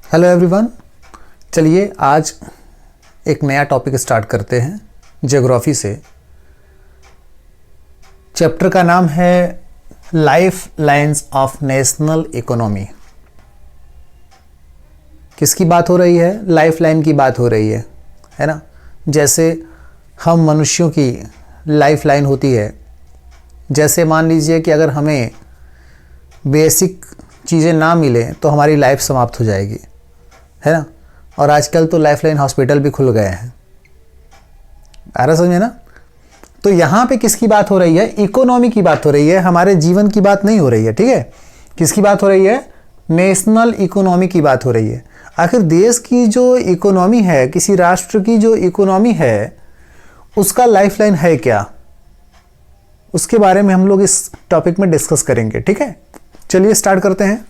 Hello everyone, चलिए आज एक नया टॉपिक स्टार्ट करते हैं ज्योग्राफी से। चैप्टर का नाम है life lines of national economy. किसकी बात हो रही है? लाइफ लाइन की बात हो रही है ना। जैसे हम मनुष्यों की लाइफ लाइन होती है, जैसे मान लीजिए कि अगर हमें बेसिक चीज़ें ना मिले तो हमारी लाइफ समाप्त हो जाएगी, है ना। और आजकल तो लाइफ लाइन हॉस्पिटल भी खुल गए हैं, आ रहा समझे ना। तो यहाँ पे किसकी बात हो रही है? इकोनॉमी की बात हो रही है, हमारे जीवन की बात नहीं हो रही है, ठीक है। किसकी बात हो रही है? नेशनल इकोनॉमी की बात हो रही है। आखिर देश की जो इकोनॉमी है, किसी राष्ट्र की जो इकोनॉमी है, उसका लाइफ लाइन है क्या, उसके बारे में हम लोग इस टॉपिक में डिस्कस करेंगे, ठीक है। चलिए स्टार्ट करते हैं।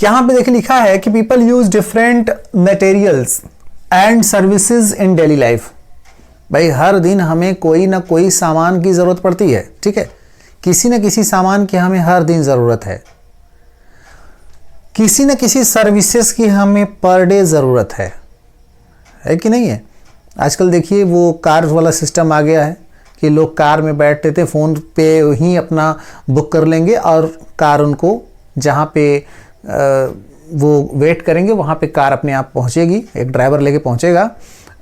यहां पे देखिए लिखा है कि people use different materials and services in daily life. भाई हर दिन हमें कोई ना कोई सामान की जरूरत पड़ती है, ठीक है। किसी न किसी सामान की हमें हर दिन जरूरत है, किसी न किसी सर्विसेज की हमें पर डे जरूरत है कि नहीं है। आजकल देखिए वो कार वाला सिस्टम आ गया है कि लोग कार में बैठते थे, फ़ोन पे ही अपना बुक कर लेंगे और कार उनको जहाँ पे वो वेट करेंगे वहाँ पे कार अपने आप पहुँचेगी, एक ड्राइवर लेके पहुँचेगा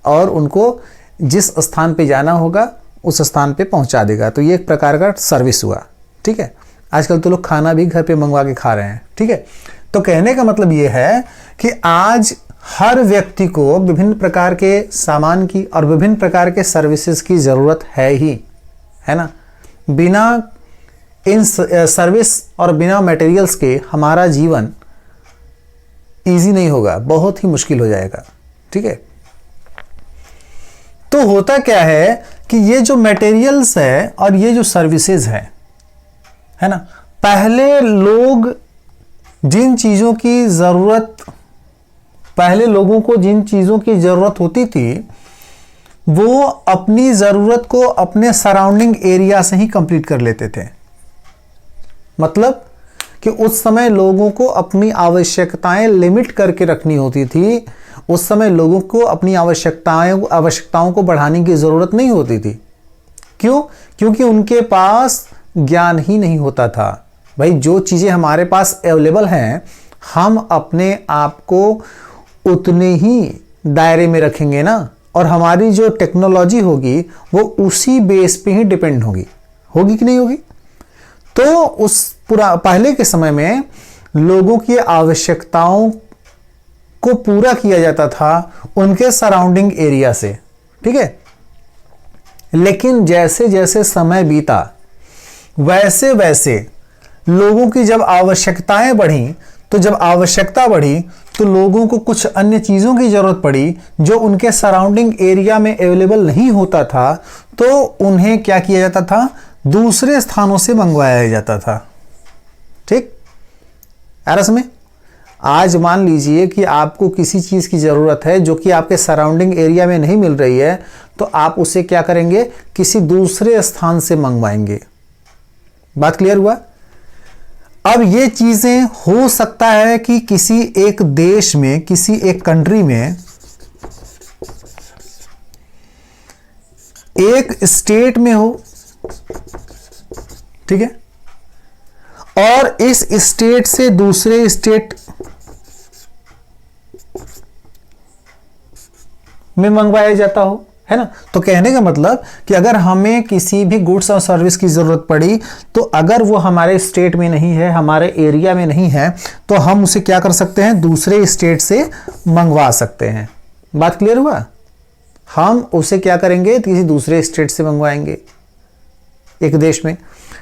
और उनको जिस स्थान पे जाना होगा उस स्थान पे पहुँचा देगा। तो ये एक प्रकार का सर्विस हुआ, ठीक है। आजकल तो लोग खाना भी घर पे मंगवा के खा रहे हैं, ठीक है। तो कहने का मतलब ये है कि आज हर व्यक्ति को विभिन्न प्रकार के सामान की और विभिन्न प्रकार के सर्विसेज की ज़रूरत है ही, है ना। बिना इन सर्विस और बिना मटेरियल्स के हमारा जीवन इजी नहीं होगा, बहुत ही मुश्किल हो जाएगा, ठीक है। तो होता क्या है कि ये जो मटेरियल्स है और ये जो सर्विसेज है ना, पहले लोग जिन चीज़ों की ज़रूरत, पहले लोगों को जिन चीज़ों की ज़रूरत होती थी वो अपनी ज़रूरत को अपने सराउंडिंग एरिया से ही कंप्लीट कर लेते थे। मतलब कि उस समय लोगों को अपनी आवश्यकताएं लिमिट करके रखनी होती थी। उस समय लोगों को अपनी आवश्यकताओं को बढ़ाने की ज़रूरत नहीं होती थी। क्यों? क्योंकि उनके पास ज्ञान ही नहीं होता था। भाई जो चीज़ें हमारे पास अवेलेबल हैं, हम अपने आप को उतने ही दायरे में रखेंगे ना, और हमारी जो टेक्नोलॉजी होगी वो उसी बेस पे ही डिपेंड होगी कि नहीं होगी। तो उस पहले के समय में लोगों की आवश्यकताओं को पूरा किया जाता था उनके सराउंडिंग एरिया से, ठीक है। लेकिन जैसे जैसे समय बीता वैसे वैसे लोगों की जब आवश्यकताएं बढ़ी, तो जब आवश्यकता बढ़ी तो लोगों को कुछ अन्य चीज़ों की ज़रूरत पड़ी जो उनके सराउंडिंग एरिया में अवेलेबल नहीं होता था। तो उन्हें क्या किया जाता था? दूसरे स्थानों से मंगवाया जाता था, ठीक। अरस में आज मान लीजिए कि आपको किसी चीज़ की ज़रूरत है जो कि आपके सराउंडिंग एरिया में नहीं मिल रही है, तो आप उसे क्या करेंगे? किसी दूसरे स्थान से मंगवाएंगे। बात क्लियर हुआ? अब ये चीज़ें हो सकता है कि किसी एक देश में, किसी एक कंट्री में, एक स्टेट में हो, ठीक है, और इस स्टेट से दूसरे स्टेट में मंगवाया जाता हो, है ना। तो कहने का मतलब कि अगर हमें किसी भी गुड्स और सर्विस की ज़रूरत पड़ी, तो अगर वो हमारे स्टेट में नहीं है, हमारे एरिया में नहीं है, तो हम उसे क्या कर सकते हैं? दूसरे स्टेट से मंगवा सकते हैं। बात क्लियर हुआ? हम उसे क्या करेंगे? किसी दूसरे स्टेट से मंगवाएंगे एक देश में।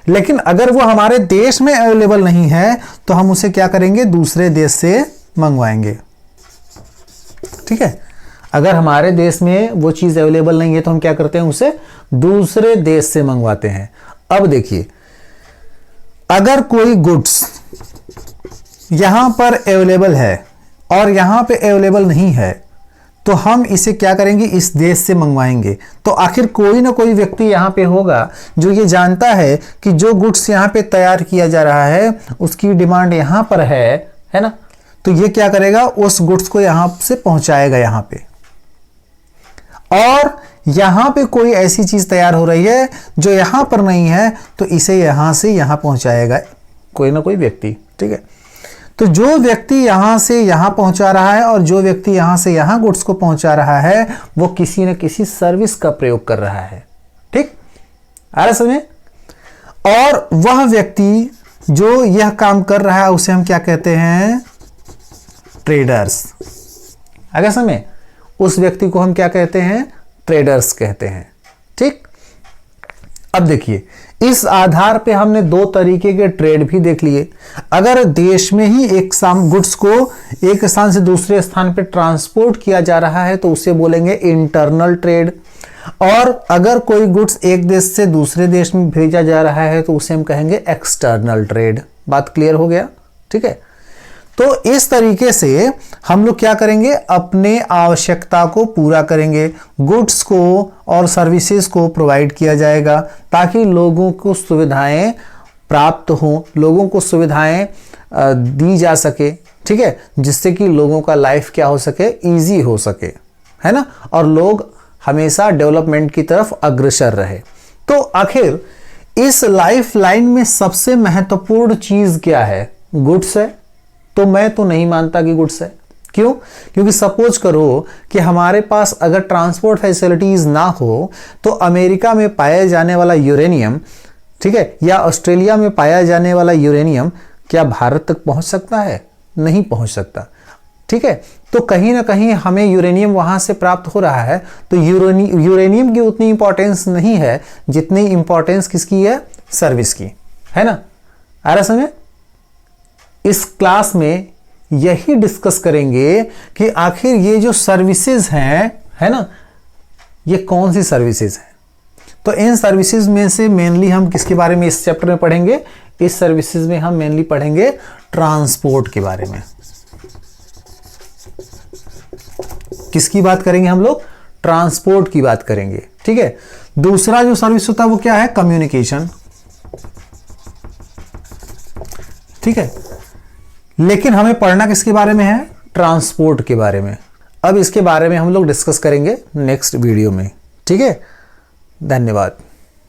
लेकिन अगर वो हमारे देश में अवेलेबल नहीं है तो हम उसे क्या करेंगे? दूसरे देश से मंगवाएंगे, ठीक है। अगर हमारे देश में वो चीज़ अवेलेबल नहीं है तो हम क्या करते हैं? उसे दूसरे देश से मंगवाते हैं। अब देखिए, अगर कोई गुड्स यहां पर अवेलेबल है और यहां पे अवेलेबल नहीं है, तो हम इसे क्या करेंगे? इस देश से मंगवाएंगे। तो आखिर कोई ना कोई व्यक्ति यहाँ पे होगा जो ये जानता है कि जो गुड्स यहाँ पे तैयार किया जा रहा है उसकी डिमांड यहाँ पर है ना। तो ये क्या करेगा, उस गुड्स को यहां से पहुंचाएगा यहां पे, और यहां पे कोई ऐसी चीज तैयार हो रही है जो यहां पर नहीं है, तो इसे यहां से यहां पहुंचाएगा कोई ना कोई व्यक्ति। ठीक है, तो जो व्यक्ति यहां से यहां पहुंचा रहा है और जो व्यक्ति यहां से यहां गुड्स को पहुंचा रहा है, वो किसी न किसी सर्विस का प्रयोग कर रहा है। ठीक, आ रहा समझ? और वह व्यक्ति जो यह काम कर रहा है उसे हम क्या कहते हैं, ट्रेडर्स। अगर समझ, उस व्यक्ति को हम क्या कहते हैं, ट्रेडर्स कहते हैं। ठीक, अब देखिए, इस आधार पे हमने दो तरीके के ट्रेड भी देख लिए। अगर देश में ही एक गुड्स को एक स्थान से दूसरे स्थान पे ट्रांसपोर्ट किया जा रहा है तो उसे बोलेंगे इंटरनल ट्रेड, और अगर कोई गुड्स एक देश से दूसरे देश में भेजा जा रहा है तो उसे हम कहेंगे एक्सटर्नल ट्रेड। बात क्लियर हो गया? ठीक है, तो इस तरीके से हम लोग क्या करेंगे, अपने आवश्यकता को पूरा करेंगे, गुड्स को और सर्विसेज को प्रोवाइड किया जाएगा ताकि लोगों को सुविधाएं प्राप्त हो, लोगों को सुविधाएं दी जा सके। ठीक है, जिससे कि लोगों का लाइफ क्या हो सके, इजी हो सके, है ना, और लोग हमेशा डेवलपमेंट की तरफ अग्रसर रहे। तो आखिर इस लाइफ लाइन में सबसे महत्वपूर्ण चीज क्या है, गुड्स है? तो मैं तो नहीं मानता कि गुड्स है। क्यों? क्योंकि सपोज करो कि हमारे पास अगर ट्रांसपोर्ट फैसिलिटीज ना हो तो अमेरिका में पाया जाने वाला यूरेनियम, ठीक है, या ऑस्ट्रेलिया में पाया जाने वाला यूरेनियम क्या भारत तक पहुंच सकता है? नहीं पहुंच सकता। ठीक है, तो कहीं ना कहीं हमें यूरेनियम वहां से प्राप्त हो रहा है, तो यूरेनियम की उतनी इंपॉर्टेंस नहीं है जितनी इंपॉर्टेंस किसकी है, सर्विस की, है ना। आ रहा समझ? इस क्लास में यही डिस्कस करेंगे कि आखिर ये जो सर्विसेज हैं, है ना, ये कौन सी सर्विसेज हैं। तो इन सर्विसेज में से मेनली हम किसके बारे में इस चैप्टर में पढ़ेंगे, इस सर्विसेज में हम मेनली पढ़ेंगे ट्रांसपोर्ट के बारे में। किसकी बात करेंगे हम लोग, ट्रांसपोर्ट की बात करेंगे। ठीक है, दूसरा जो सर्विस होता है वो क्या है, कम्युनिकेशन। ठीक है, लेकिन हमें पढ़ना किसके बारे में है, ट्रांसपोर्ट के बारे में। अब इसके बारे में हम लोग डिस्कस करेंगे नेक्स्ट वीडियो में। ठीक है, धन्यवाद।